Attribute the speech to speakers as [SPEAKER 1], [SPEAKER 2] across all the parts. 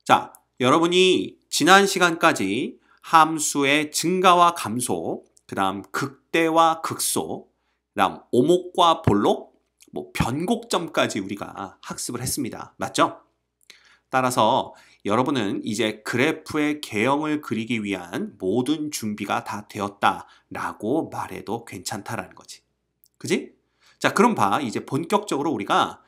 [SPEAKER 1] 자, 여러분이 지난 시간까지 함수의 증가와 감소, 그 다음 극대와 극소, 그 다음 오목과 볼록, 변곡점까지 우리가 학습을 했습니다. 맞죠? 따라서 여러분은 이제 그래프의 개형을 그리기 위한 모든 준비가 다 되었다라고 말해도 괜찮다라는 거지. 그지? 자, 그럼 이제 본격적으로 우리가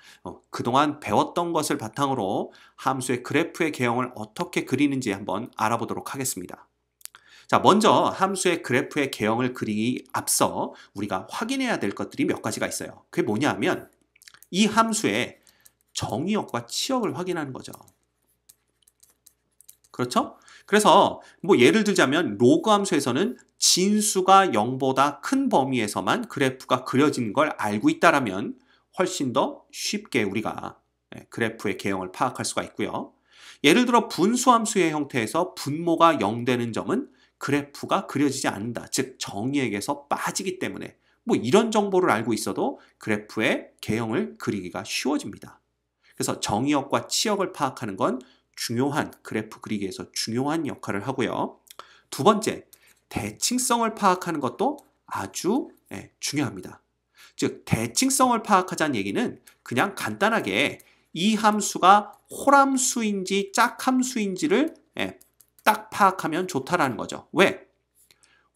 [SPEAKER 1] 그동안 배웠던 것을 바탕으로 함수의 그래프의 개형을 어떻게 그리는지 한번 알아보도록 하겠습니다. 자, 먼저 함수의 그래프의 개형을 그리기 앞서 우리가 확인해야 될 것들이 몇 가지가 있어요. 그게 뭐냐 하면 이 함수의 정의역과 치역을 확인하는 거죠. 그렇죠? 그래서 예를 들자면 로그 함수에서는 진수가 0보다 큰 범위에서만 그래프가 그려지는 걸 알고 있다라면 훨씬 더 쉽게 우리가 그래프의 개형을 파악할 수가 있고요. 예를 들어 분수 함수의 형태에서 분모가 0 되는 점은 그래프가 그려지지 않는다. 즉 정의역에서 빠지기 때문에 이런 정보를 알고 있어도 그래프의 개형을 그리기가 쉬워집니다. 그래서 정의역과 치역을 파악하는 건 중요한 그래프 그리기에서 중요한 역할을 하고요. 두 번째, 대칭성을 파악하는 것도 아주 중요합니다. 즉 대칭성을 파악하자는 얘기는 그냥 간단하게 이 함수가 홀함수인지 짝함수인지를 딱 파악하면 좋다라는 거죠. 왜?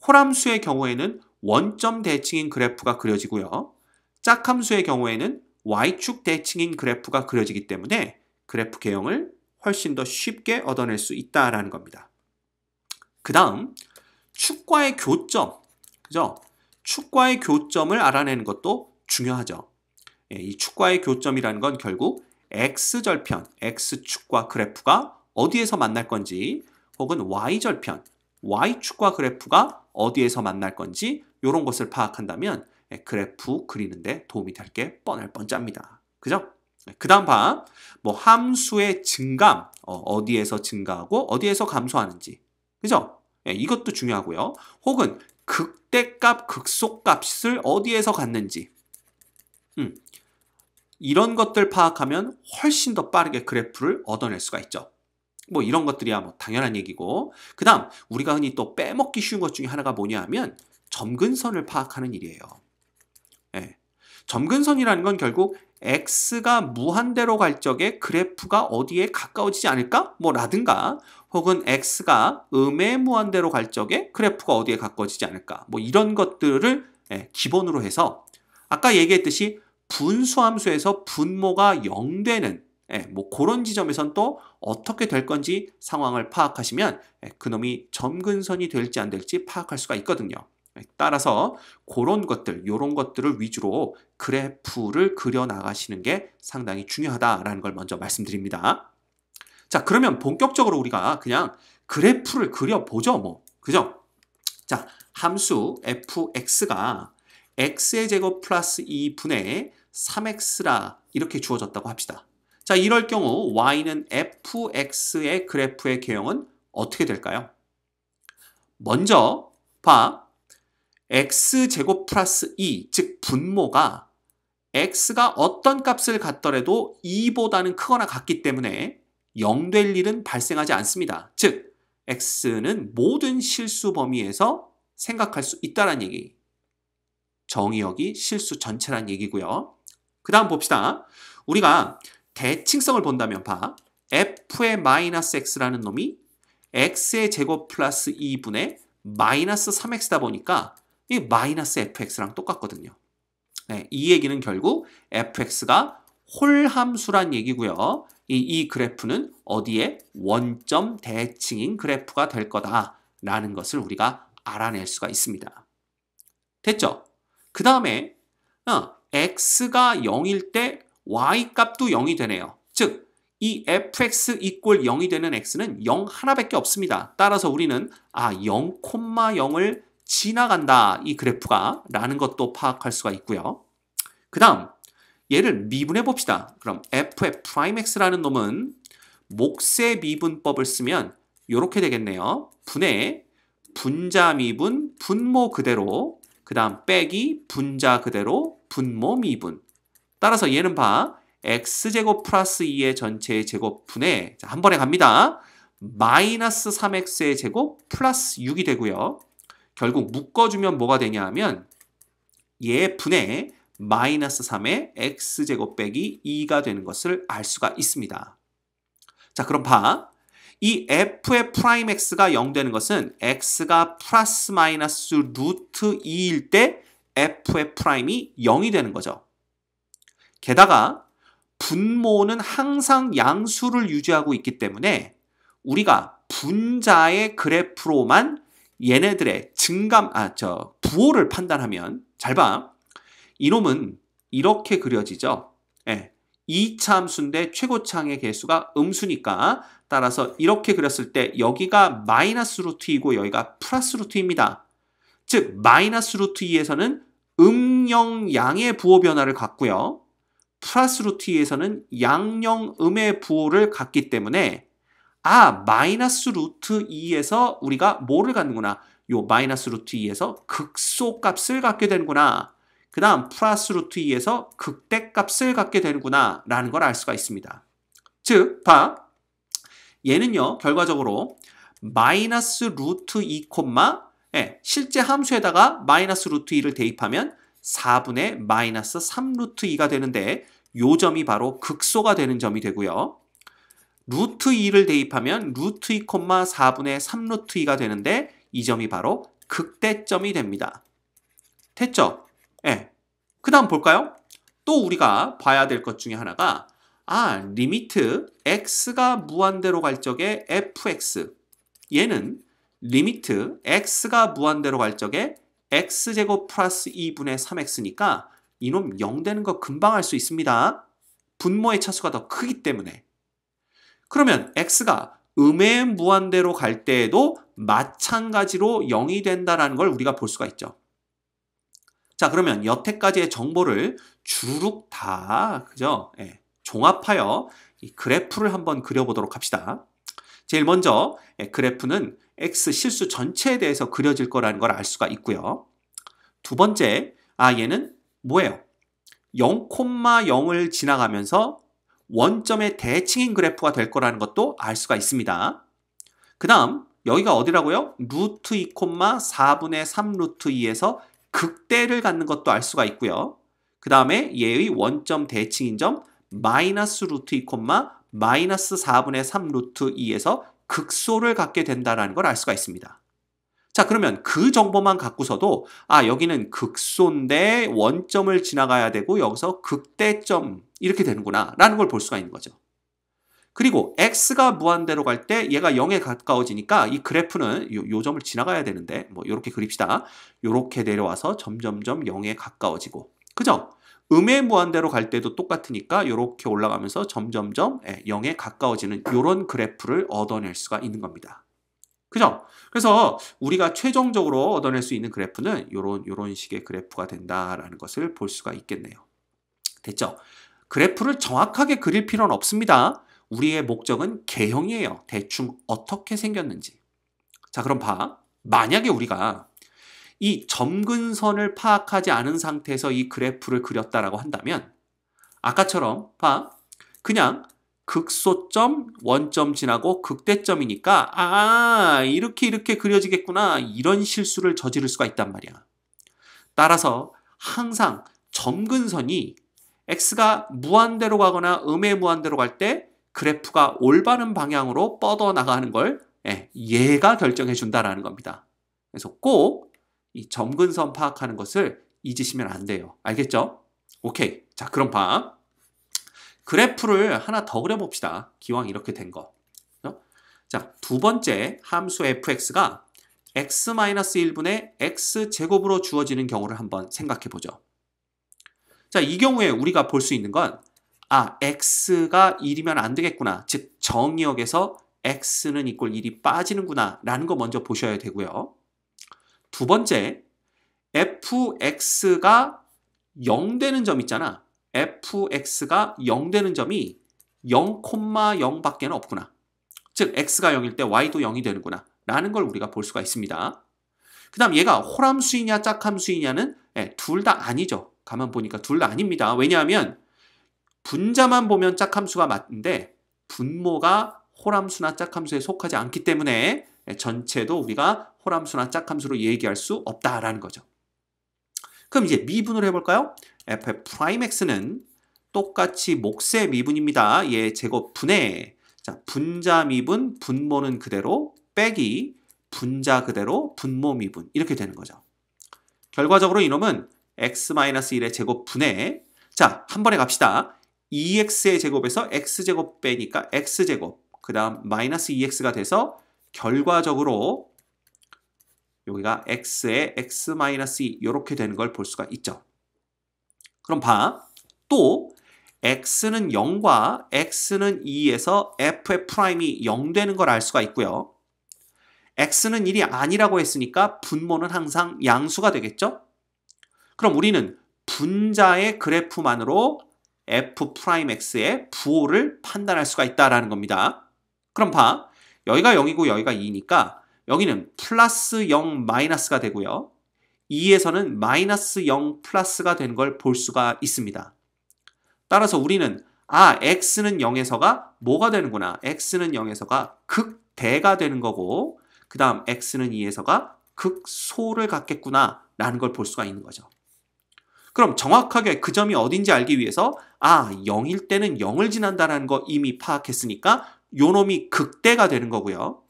[SPEAKER 1] 홀함수의 경우에는 원점 대칭인 그래프가 그려지고요. 짝함수의 경우에는 y축 대칭인 그래프가 그려지기 때문에 그래프 개형을 훨씬 더 쉽게 얻어낼 수 있다라는 겁니다. 그 다음 축과의 교점, 그죠? 축과의 교점을 알아내는 것도 중요하죠. 이 축과의 교점이라는 건 결국 x절편, x축과 그래프가 어디에서 만날 건지 혹은 y절편, y축과 그래프가 어디에서 만날 건지 이런 것을 파악한다면 그래프 그리는데 도움이 될 게 뻔할 뻔짭니다. 그죠? 그 다음 함수의 증감, 어디에서 증가하고 어디에서 감소하는지. 그죠? 이것도 중요하고요. 혹은 극대값, 극소값을 어디에서 갖는지. 이런 것들 파악하면 훨씬 더 빠르게 그래프를 얻어낼 수가 있죠. 이런 것들이야 당연한 얘기고. 그 다음 우리가 흔히 또 빼먹기 쉬운 것 중에 하나가 뭐냐 하면 점근선을 파악하는 일이에요. 점근선이라는 건 결국 x가 무한대로 갈 적에 그래프가 어디에 가까워지지 않을까? 라든가 혹은 x가 음의 무한대로 갈 적에 그래프가 어디에 가까워지지 않을까? 이런 것들을 기본으로 해서 아까 얘기했듯이 분수함수에서 분모가 0 되는 그런 지점에선 또 어떻게 될 건지 상황을 파악하시면 그놈이 점근선이 될지 안 될지 파악할 수가 있거든요. 따라서 그런 것들, 이런 것들을 위주로 그래프를 그려 나가시는 게 상당히 중요하다라는 걸 먼저 말씀드립니다. 자, 그러면 본격적으로 우리가 그냥 그래프를 그려보죠, 그죠? 자, 함수 fx가 x의 제곱 플러스 2분의 3x라 이렇게 주어졌다고 합시다. 자, 이럴 경우 y는 fx의 그래프의 개형은 어떻게 될까요? 먼저 x제곱 플러스 2, 즉 분모가 x가 어떤 값을 갖더라도 2보다는 크거나 같기 때문에 0 될 일은 발생하지 않습니다. 즉 x는 모든 실수 범위에서 생각할 수 있다는 얘기. 정의역이 실수 전체란 얘기고요. 그 다음 봅시다. 우리가 대칭성을 본다면 f의 마이너스 x라는 놈이 x의 제곱 플러스 2분의 마이너스 3x다 보니까 이 마이너스 fx랑 똑같거든요. 이 얘기는 결국 fx가 홀함수란 얘기고요. 이 그래프는 어디에 원점 대칭인 그래프가 될 거다라는 것을 우리가 알아낼 수가 있습니다. 됐죠? 그 다음에 x가 0일 때 y값도 0이 되네요. 즉 이 fx 이꼴 0이 되는 x는 0 하나밖에 없습니다. 따라서 우리는 0,0을 지나간다 이 그래프가 라는 것도 파악할 수가 있고요. 그 다음 얘를 미분해 봅시다. 그럼 f의 프라임 x라는 놈은 몫의 미분법을 쓰면 이렇게 되겠네요. 분의 분자 미분 분모 그대로, 그 다음 빼기 분자 그대로 분모 미분. 따라서 얘는 x제곱 플러스 2의 전체의 제곱분의 자, 한 번에 갑니다. 마이너스 3x의 제곱 플러스 6이 되고요. 결국 묶어주면 뭐가 되냐 하면 얘 분의 마이너스 3의 x제곱 빼기 2가 되는 것을 알 수가 있습니다. 자, 그럼 봐. 이 f의 프라임 x가 0 되는 것은 x가 플러스 마이너스 루트 2일 때 f의 프라임이 0이 되는 거죠. 게다가 분모는 항상 양수를 유지하고 있기 때문에 우리가 분자의 그래프로만 얘네들의 부호를 판단하면 잘 봐. 이놈은 이렇게 그려지죠. 예. 2차 함수인데 최고차항의 개수가 음수니까 따라서 이렇게 그렸을 때 여기가 마이너스 루트 2고 여기가 플러스 루트 2입니다. 즉 마이너스 루트 2에서는 음영 양의 부호 변화를 갖고요. 플러스 루트 2에서는 양영 음의 부호를 갖기 때문에 마이너스 루트 2에서 우리가 뭐를 갖는구나. 요 마이너스 루트 2에서 극소값을 갖게 되는구나. 그 다음 플러스 루트 2에서 극대값을 갖게 되는구나 라는 걸 알 수가 있습니다. 즉, 봐. 얘는요. 결과적으로 마이너스 루트 2, 실제 함수에다가 마이너스 루트 2를 대입하면 4분의 마이너스 3 루트 2가 되는데 요 점이 바로 극소가 되는 점이 되고요. 루트 2를 대입하면 루트 2, 4분의 3 루트 2가 되는데 이 점이 바로 극대점이 됩니다. 됐죠? 예. 그 다음 볼까요? 또 우리가 봐야 될 것 중에 하나가 리미트 x가 무한대로 갈 적에 fx 얘는 리미트 x가 무한대로 갈 적에 x제곱 플러스 2분의 3x니까 이놈 0 되는 거 금방 알 수 있습니다. 분모의 차수가 더 크기 때문에. 그러면 x가 음의 무한대로 갈 때에도 마찬가지로 0이 된다는 걸 우리가 볼 수가 있죠. 자, 그러면 여태까지의 정보를 주룩 다 그죠? 예, 종합하여 이 그래프를 한번 그려보도록 합시다. 제일 먼저 그래프는 x 실수 전체에 대해서 그려질 거라는 걸 알 수가 있고요. 두 번째, 얘는 뭐예요? 0,0을 지나가면서 원점의 대칭인 그래프가 될 거라는 것도 알 수가 있습니다. 그 다음 여기가 어디라고요? 루트 2, 4분의 3 루트 2에서 극대를 갖는 것도 알 수가 있고요. 그 다음에 얘의 원점 대칭인 점 마이너스 루트 2, 마이너스 4분의 3 루트 2에서 극소를 갖게 된다는 걸 알 수가 있습니다. 자, 그러면 그 정보만 갖고서도 여기는 극소인데 원점을 지나가야 되고 여기서 극대점 이렇게 되는구나 라는 걸 볼 수가 있는 거죠. 그리고 x가 무한대로 갈 때 얘가 0에 가까워지니까 이 그래프는 요 점을 지나가야 되는데 뭐 이렇게 그립시다. 이렇게 내려와서 점점점 0에 가까워지고 그죠? 음의 무한대로 갈 때도 똑같으니까 이렇게 올라가면서 점점점 0에 가까워지는 이런 그래프를 얻어낼 수가 있는 겁니다. 그죠? 그래서 우리가 최종적으로 얻어낼 수 있는 그래프는 요런 식의 그래프가 된다라는 것을 볼 수가 있겠네요. 됐죠? 그래프를 정확하게 그릴 필요는 없습니다. 우리의 목적은 개형이에요. 대충 어떻게 생겼는지. 자, 그럼 봐. 만약에 우리가 이 점근선을 파악하지 않은 상태에서 이 그래프를 그렸다라고 한다면 아까처럼 봐. 그냥 극소점, 원점 지나고 극대점이니까 이렇게 그려지겠구나 이런 실수를 저지를 수가 있단 말이야. 따라서 항상 점근선이 x가 무한대로 가거나 음의 무한대로 갈 때 그래프가 올바른 방향으로 뻗어나가는 걸 얘가 결정해 준다라는 겁니다. 그래서 꼭 이 점근선 파악하는 것을 잊으시면 안 돼요. 알겠죠? 오케이. 자, 그럼 봐. 그래프를 하나 더 그려봅시다. 기왕 이렇게 된 거. 자, 두 번째 함수 fx가 x-1분의 x제곱으로 주어지는 경우를 한번 생각해 보죠. 자, 이 경우에 우리가 볼 수 있는 건 x가 1이면 안 되겠구나. 즉 정의역에서 x는 이꼴 1이 빠지는구나 라는 거 먼저 보셔야 되고요. 두 번째, fx가 0 되는 점 있잖아. fx가 0 되는 점이 0,0밖에 없구나. 즉 x가 0일 때 y도 0이 되는구나 라는 걸 우리가 볼 수가 있습니다. 그 다음 얘가 홀함수이냐 짝함수이냐는 둘 다 아니죠. 가만 보니까 둘 다 아닙니다. 왜냐하면 분자만 보면 짝함수가 맞는데 분모가 홀함수나 짝함수에 속하지 않기 때문에 전체도 우리가 홀함수나 짝함수로 얘기할 수 없다라는 거죠. 그럼 이제 미분으로 해볼까요? f'x는 똑같이 몫의 미분입니다. 얘 제곱분의 자, 분자 미분, 분모는 그대로 빼기 분자 그대로 분모 미분 이렇게 되는 거죠. 결과적으로 이놈은 x-1의 제곱분의 자, 한 번에 갑시다. 2x의 제곱에서 x제곱 빼니까 x제곱 그 다음 마이너스 2x가 돼서 결과적으로 여기가 x에 x-2 이렇게 되는 걸 볼 수가 있죠. 그럼 봐. 또 x는 0과 x는 2에서 f'이 0 되는 걸 알 수가 있고요. x는 1이 아니라고 했으니까 분모는 항상 양수가 되겠죠? 그럼 우리는 분자의 그래프만으로 f'x의 부호를 판단할 수가 있다는 겁니다. 그럼 봐. 여기가 0이고 여기가 2니까 여기는 플러스 0 마이너스가 되고요. 2에서는 마이너스 0 플러스가 되는 걸 볼 수가 있습니다. 따라서 우리는 x는 0에서가 뭐가 되는구나. x는 0에서가 극대가 되는 거고 그 다음 x는 2에서가 극소를 갖겠구나 라는 걸 볼 수가 있는 거죠. 그럼 정확하게 그 점이 어딘지 알기 위해서 0일 때는 0을 지난다는 거 이미 파악했으니까 요 놈이 극대가 되는 거고요.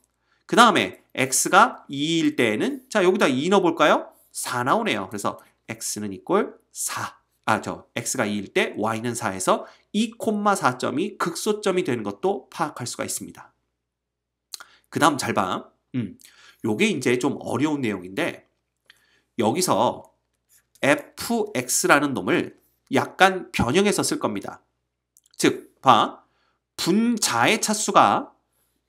[SPEAKER 1] 그 다음에 x가 2일 때에는 자 여기다 2 넣어볼까요? 4 나오네요. 그래서 x는 이꼴 4. x가 2일 때 y는 4에서 2,4점이 극소점이 되는 것도 파악할 수가 있습니다. 그 다음 잘 봐. 요게 이제 좀 어려운 내용인데 여기서 fx라는 놈을 약간 변형해서 쓸 겁니다. 즉, 봐. 분자의 차수가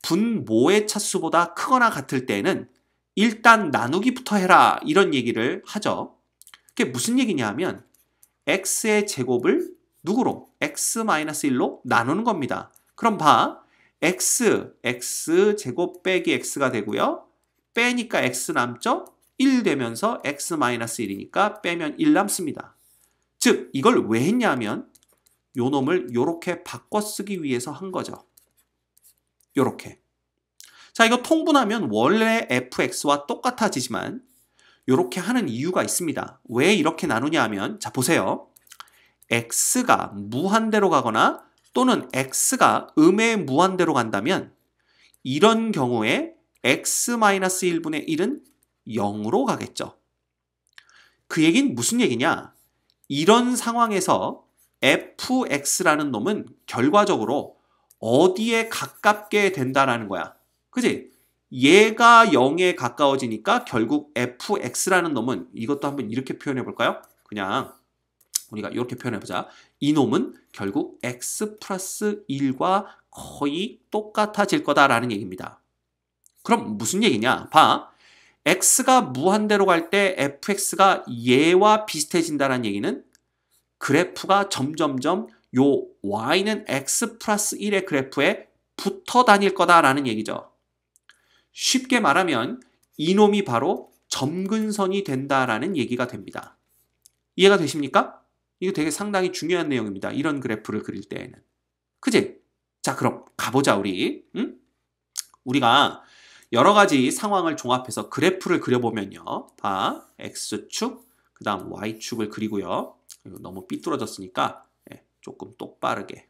[SPEAKER 1] 분모의 차수보다 크거나 같을 때는 일단 나누기부터 해라 이런 얘기를 하죠. 그게 무슨 얘기냐 하면 x의 제곱을 누구로? x-1로 나누는 겁니다. 그럼 봐. x 제곱 빼기 x가 되고요. 빼니까 x 남죠? 1 되면서 x-1이니까 빼면 1 남습니다. 즉 이걸 왜 했냐면 요 놈을 요렇게 바꿔 쓰기 위해서 한 거죠. 요렇게. 자, 이거 통분하면 원래 fx와 똑같아지지만 요렇게 하는 이유가 있습니다. 왜 이렇게 나누냐 하면 자 보세요. x가 무한대로 가거나 또는 x가 음의 무한대로 간다면 이런 경우에 x-1분의 1은 0으로 가겠죠. 그 얘기는 무슨 얘기냐? 이런 상황에서 fx라는 놈은 결과적으로 어디에 가깝게 된다라는 거야. 그지? 얘가 0에 가까워지니까 결국 fx라는 놈은 이것도 한번 이렇게 표현해 볼까요? 그냥 우리가 이렇게 표현해 보자. 이 놈은 결국 x 플러스 1과 거의 똑같아질 거다라는 얘기입니다. 그럼 무슨 얘기냐? 봐. x가 무한대로 갈 때 fx가 얘와 비슷해진다는 얘기는 그래프가 점점점 요 y는 x 플러스 1의 그래프에 붙어 다닐 거다라는 얘기죠. 쉽게 말하면 이놈이 바로 점근선이 된다라는 얘기가 됩니다. 이해가 되십니까? 이거 되게 상당히 중요한 내용입니다. 이런 그래프를 그릴 때에는. 그지? 자, 그럼 가보자 우리. 응? 우리가 여러 가지 상황을 종합해서 그래프를 그려보면요. 봐, x축, 그 다음 y축을 그리고요. 너무 삐뚤어졌으니까 조금 똑바르게.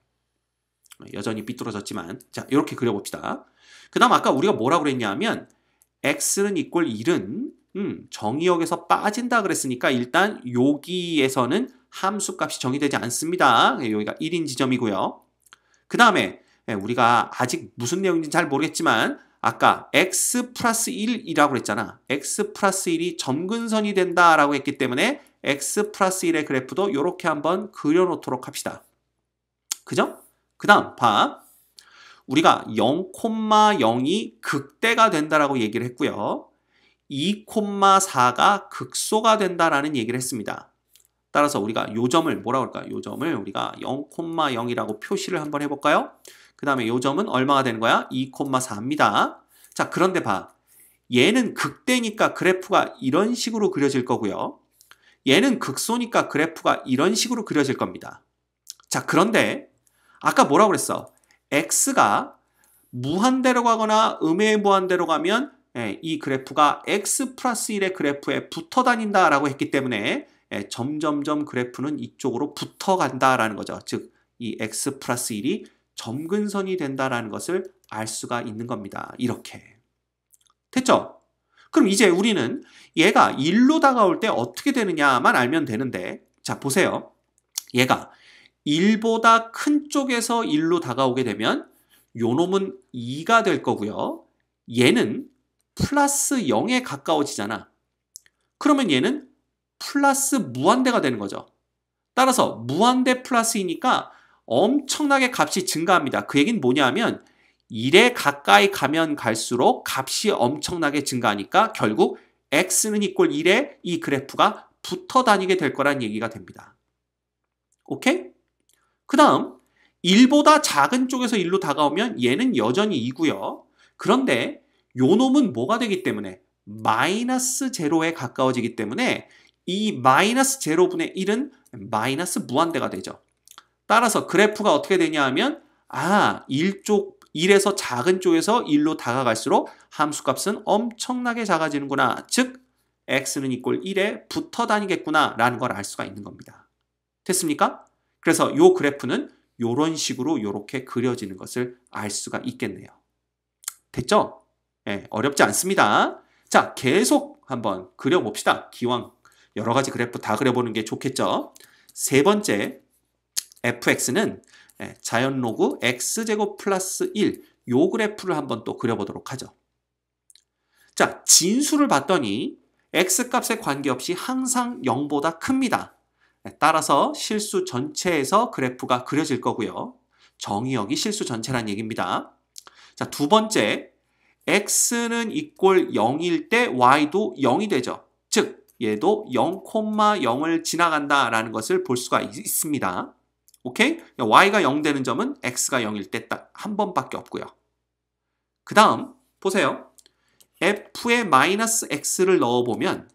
[SPEAKER 1] 여전히 삐뚤어졌지만 자 이렇게 그려봅시다. 그 다음 아까 우리가 뭐라고 그랬냐 하면 x는 이꼴 1은 정의역에서 빠진다 그랬으니까 일단 여기에서는 함수값이 정의되지 않습니다. 여기가 1인 지점이고요. 그 다음에 우리가 아직 무슨 내용인지 잘 모르겠지만 아까 x 플러스 1이라고 그랬잖아. x 플러스 1이 점근선이 된다라고 했기 때문에 x 플러스 1의 그래프도 이렇게 한번 그려놓도록 합시다. 그죠? 그 다음 봐. 우리가 0,0이 극대가 된다라고 얘기를 했고요. 2,4가 극소가 된다라는 얘기를 했습니다. 따라서 우리가 요 점을 뭐라고 할까요? 요 점을 우리가 0,0이라고 표시를 한번 해볼까요? 그 다음에 요 점은 얼마가 되는 거야? 2,4입니다. 자, 그런데 봐. 얘는 극대니까 그래프가 이런 식으로 그려질 거고요. 얘는 극소니까 그래프가 이런 식으로 그려질 겁니다. 자, 그런데 아까 뭐라고 그랬어? x가 무한대로 가거나 무한대로 가면 이 그래프가 x 플러스 1의 그래프에 붙어 다닌다라고 했기 때문에 점점점 그래프는 이쪽으로 붙어 간다라는 거죠. 즉, 이 x 플러스 1이 점근선이 된다라는 것을 알 수가 있는 겁니다. 이렇게. 됐죠? 그럼 이제 우리는 얘가 1로 다가올 때 어떻게 되느냐만 알면 되는데, 자, 보세요. 얘가 1보다 큰 쪽에서 1로 다가오게 되면 요 놈은 2가 될 거고요. 얘는 플러스 0에 가까워지잖아. 그러면 얘는 플러스 무한대가 되는 거죠. 따라서 무한대 플러스 2니까 엄청나게 값이 증가합니다. 그 얘기는 뭐냐면 1에 가까이 가면 갈수록 값이 엄청나게 증가하니까 결국 x는 이꼴 1에 이 그래프가 붙어 다니게 될 거란 얘기가 됩니다. 오케이? 그 다음 1보다 작은 쪽에서 1로 다가오면 얘는 여전히 2고요. 그런데 요 놈은 뭐가 되기 때문에 마이너스 제로에 가까워지기 때문에 이 마이너스 제로분의 1은 마이너스 무한대가 되죠. 따라서 그래프가 어떻게 되냐 하면 1에서 작은 쪽에서 1로 다가갈수록 함수값은 엄청나게 작아지는구나. 즉 x는 이꼴 1에 붙어 다니겠구나 라는 걸 알 수가 있는 겁니다. 됐습니까? 그래서 요 그래프는 요런 식으로 요렇게 그려지는 것을 알 수가 있겠네요. 됐죠? 어렵지 않습니다. 자, 계속 한번 그려봅시다. 기왕 여러 가지 그래프 다 그려보는 게 좋겠죠? 세 번째, fx는 자연 로그 x제곱 플러스 1, 요 그래프를 한번 또 그려보도록 하죠. 자, 진수를 봤더니 x값에 관계없이 항상 0보다 큽니다. 따라서 실수 전체에서 그래프가 그려질 거고요. 정의역이 실수 전체란 얘기입니다. 자, 두 번째, x는 이꼴 0일 때 y도 0이 되죠. 즉, 얘도 0,0을 지나간다라는 것을 볼 수가 있습니다. 오케이? y가 0 되는 점은 x가 0일 때 딱 한 번밖에 없고요. 그 다음 보세요. f에 마이너스 x를 넣어보면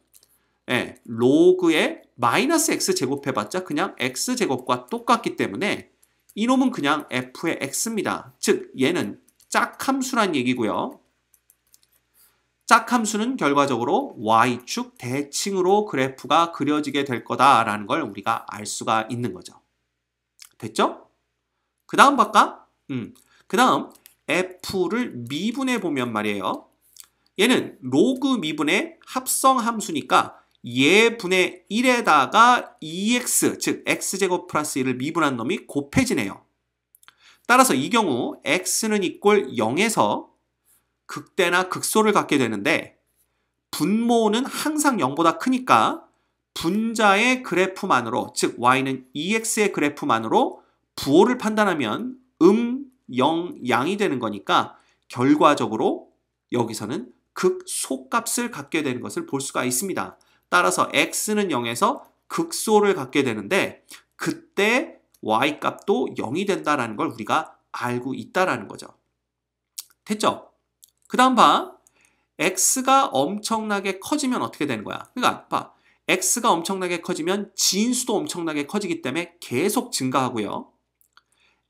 [SPEAKER 1] 로그에 마이너스 x 제곱해봤자 그냥 x 제곱과 똑같기 때문에 이놈은 그냥 f의 x입니다. 즉 얘는 짝함수란 얘기고요. 짝함수는 결과적으로 y축 대칭으로 그래프가 그려지게 될 거다라는 걸 우리가 알 수가 있는 거죠. 됐죠? 그 다음 볼까? 그 다음 f를 미분해 보면 말이에요. 얘는 로그 미분의 합성 함수니까 얘분의 1에다가 2x, 즉 x제곱 플러스 1을 미분한 놈이 곱해지네요. 따라서 이 경우 x는 이꼴 0에서 극대나 극소를 갖게 되는데 분모는 항상 0보다 크니까 분자의 그래프만으로, 즉 y는 2x의 그래프만으로 부호를 판단하면 0, 양이 되는 거니까 결과적으로 여기서는 극소값을 갖게 되는 것을 볼 수가 있습니다. 따라서 x는 0에서 극소를 갖게 되는데 그때 y값도 0이 된다는 걸 우리가 알고 있다는 거죠. 됐죠? 그 다음 봐. x가 엄청나게 커지면 어떻게 되는 거야? 그러니까 봐. x가 엄청나게 커지면 진수도 엄청나게 커지기 때문에 계속 증가하고요.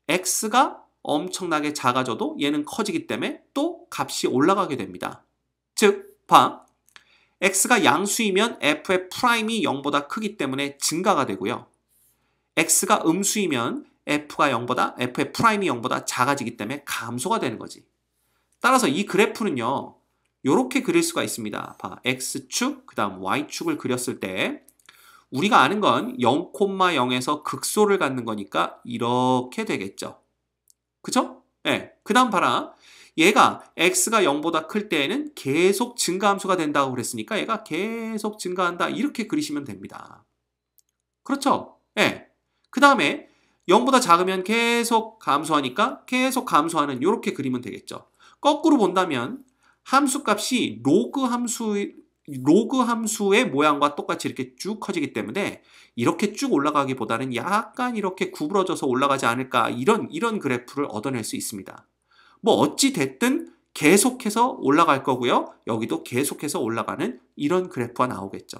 [SPEAKER 1] x가 엄청나게 작아져도 얘는 커지기 때문에 또 값이 올라가게 됩니다. 즉, 봐. x가 양수이면 f의 프라임이 0보다 크기 때문에 증가가 되고요. x가 음수이면 f의 프라임이 0보다 작아지기 때문에 감소가 되는 거지. 따라서 이 그래프는요. 이렇게 그릴 수가 있습니다. 봐, x축, 그 다음 y축을 그렸을 때 우리가 아는 건 0,0에서 극소를 갖는 거니까 이렇게 되겠죠. 그쵸? 그 다음 봐라. 얘가 x가 0보다 클 때에는 계속 증가함수가 된다고 그랬으니까 얘가 계속 증가한다. 이렇게 그리시면 됩니다. 그렇죠? 그 다음에 0보다 작으면 계속 감소하니까 계속 감소하는 이렇게 그리면 되겠죠. 거꾸로 본다면 함수값이 로그 함수의 모양과 똑같이 이렇게 쭉 커지기 때문에 이렇게 쭉 올라가기보다는 약간 이렇게 구부러져서 올라가지 않을까 이런 그래프를 얻어낼 수 있습니다. 뭐 어찌 됐든 계속해서 올라갈 거고요. 여기도 계속해서 올라가는 이런 그래프가 나오겠죠.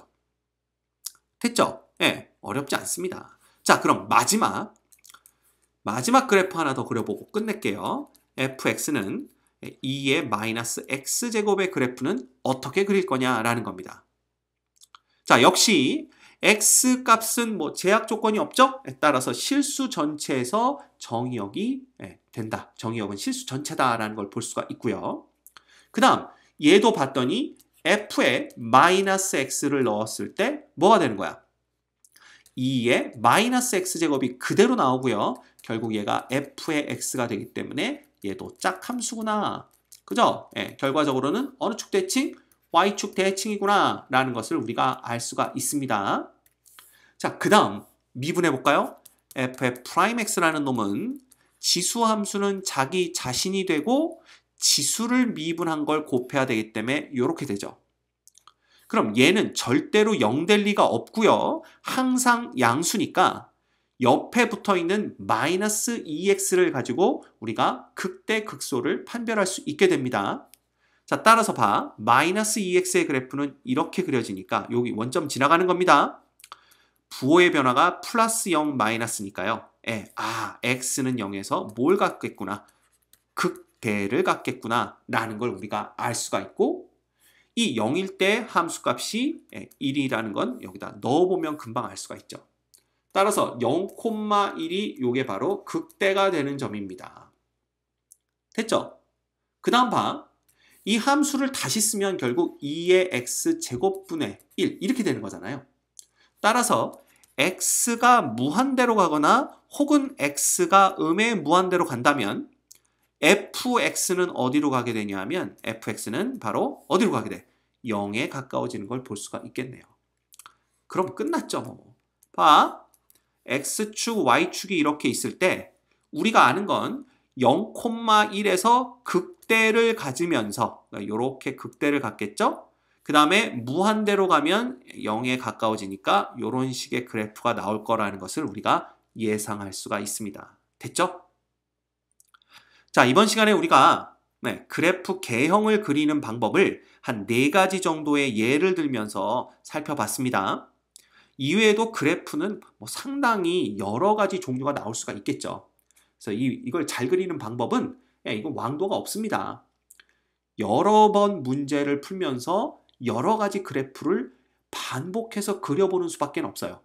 [SPEAKER 1] 됐죠? 어렵지 않습니다. 자, 그럼 마지막 마지막 그래프 하나 더 그려보고 끝낼게요. fx는 2의 마이너스 x제곱의 그래프는 어떻게 그릴 거냐라는 겁니다. 자, 역시 x 값은 뭐 제약 조건이 없죠? 따라서 실수 전체에서 정의역이 된다. 정의역은 실수 전체다라는 걸 볼 수가 있고요. 그 다음 얘도 봤더니 f에 마이너스 x를 넣었을 때 뭐가 되는 거야? 2의 마이너스 x제곱이 그대로 나오고요. 결국 얘가 f의 x가 되기 때문에 얘도 짝함수구나. 그죠? 결과적으로는 어느 축 대칭? y축 대칭이구나 라는 것을 우리가 알 수가 있습니다. 자, 그 다음 미분해 볼까요? f의 프라임 x라는 놈은 지수함수는 자기 자신이 되고 지수를 미분한 걸 곱해야 되기 때문에 이렇게 되죠. 그럼 얘는 절대로 0 될 리가 없고요. 항상 양수니까 옆에 붙어있는 마이너스 2x를 가지고 우리가 극대 극소를 판별할 수 있게 됩니다. 자, 따라서 봐. 마이너스 2x의 그래프는 이렇게 그려지니까 여기 원점 지나가는 겁니다. 부호의 변화가 플러스 0 마이너스니까요. x는 0에서 뭘 갖겠구나. 극대를 갖겠구나 라는 걸 우리가 알 수가 있고 이 0일 때 함수값이 1이라는 건 여기다 넣어보면 금방 알 수가 있죠. 따라서 0,1이 요게 바로 극대가 되는 점입니다. 됐죠? 그 다음 봐. 이 함수를 다시 쓰면 결국 2의 x제곱분의 1 이렇게 되는 거잖아요. 따라서 x가 무한대로 가거나 혹은 x가 음의 무한대로 간다면 fx는 어디로 가게 되냐 하면 fx는 바로 어디로 가게 돼? 0에 가까워지는 걸 볼 수가 있겠네요. 그럼 끝났죠. 뭐. 봐. x축, y축이 이렇게 있을 때 우리가 아는 건 0,1에서 극대를 가지면서 이렇게 극대를 갖겠죠? 그 다음에 무한대로 가면 0에 가까워지니까 이런 식의 그래프가 나올 거라는 것을 우리가 예상할 수가 있습니다. 됐죠? 자, 이번 시간에 우리가 그래프 개형을 그리는 방법을 한 4가지 정도의 예를 들면서 살펴봤습니다. 이외에도 그래프는 상당히 여러 가지 종류가 나올 수가 있겠죠. 그래서 이걸 잘 그리는 방법은 이건 왕도가 없습니다. 여러 번 문제를 풀면서 여러 가지 그래프를 반복해서 그려보는 수밖에 없어요.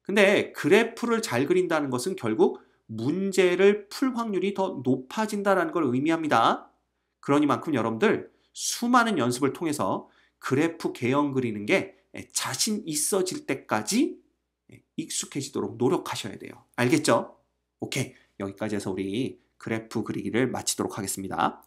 [SPEAKER 1] 근데 그래프를 잘 그린다는 것은 결국 문제를 풀 확률이 더 높아진다는 걸 의미합니다. 그러니만큼 여러분들 수많은 연습을 통해서 그래프 개형 그리는 게 자신 있어질 때까지 익숙해지도록 노력하셔야 돼요. 알겠죠? 오케이. 여기까지 해서 우리 그래프 그리기를 마치도록 하겠습니다.